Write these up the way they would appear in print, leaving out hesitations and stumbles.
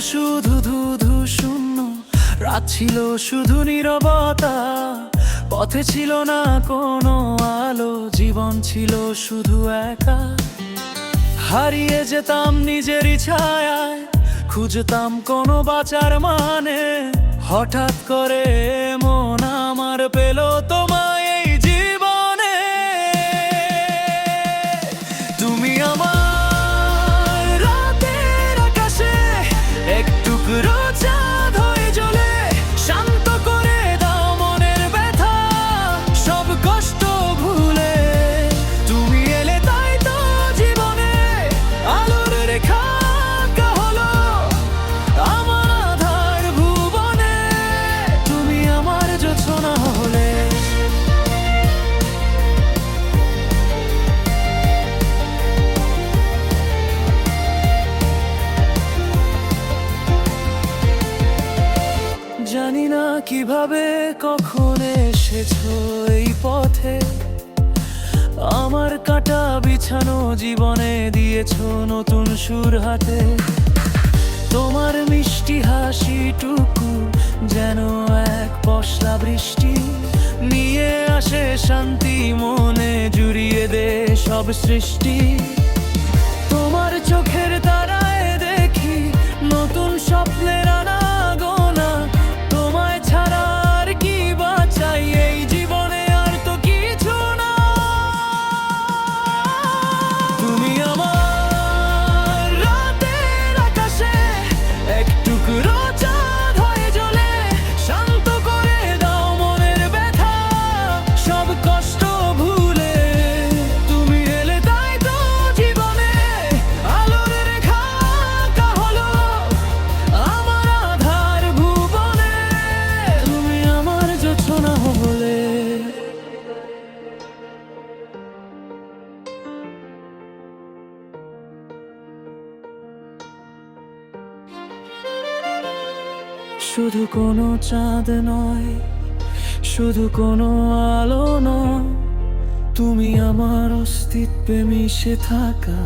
শুধু ধুধু শূন্য, রাত ছিল শুধু নীরবতা। পথে ছিল না কোনো আলো, জীবন ছিল শুধু একা। হারিয়ে যেতাম নিজেরই ছায়ায়, খুঁজতাম কোনো বাঁচার মানে। হঠাৎ করে মন আমার পেল তোমায় এই জীবনে। তুমি আমার রাতের আকাশে এক টুকরো চাঁদ হয়ে জ্বলে, শান্ত করে দাও মনের ব্যথা, সব কষ্ট ভুলে। তুমি এলে তাই তো জীবনে আলোর রেখা আঁকা হলো আমার আঁধার ভুবনে। তুমি আমার জোছনা হলে। জানি না কিভাবে কখন এসেছো এই পথে, আমার কাটা বিছানো জীবনে দিয়েছো নতুন সুর হাতে। তোমার মিষ্টি হাসিটুকু যেন এক পশলা বৃষ্টি, নিয়ে আসে শান্তি মনে, জুড়িয়ে দে সব সৃষ্টি। তোমার চোখের তারায় দেখি নতুন স্বপ্নের আনাগোনা। তোমায় ছাড়া আর কি বাঁচাই এই জীবনে, আর তো কিছু না। তুমি আমার রাতের আকাশে এক টুকরো চাঁদ হয়ে জ্বলে, শান্ত করে দাও মনের ব্যথা, সব কষ্ট ভুলে। তুমি এলে তাই তো জীবনে আলোর রেখা আঁকা হলো আমার আঁধার ভুবনে। তুমি আমার জোছনা হলে। শুধু কোনো চাঁদ নয়, শুধু কোনো আলো নয়, তুমি আমার অস্তিত্বে মিশে থাকা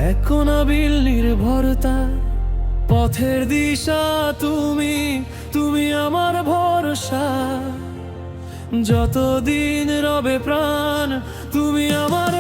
এক অনাবিল নির্ভরতা। পথের দিশা তুমি, তুমি আমার ভরসা। যতদিন রবে প্রাণ তুমি আমার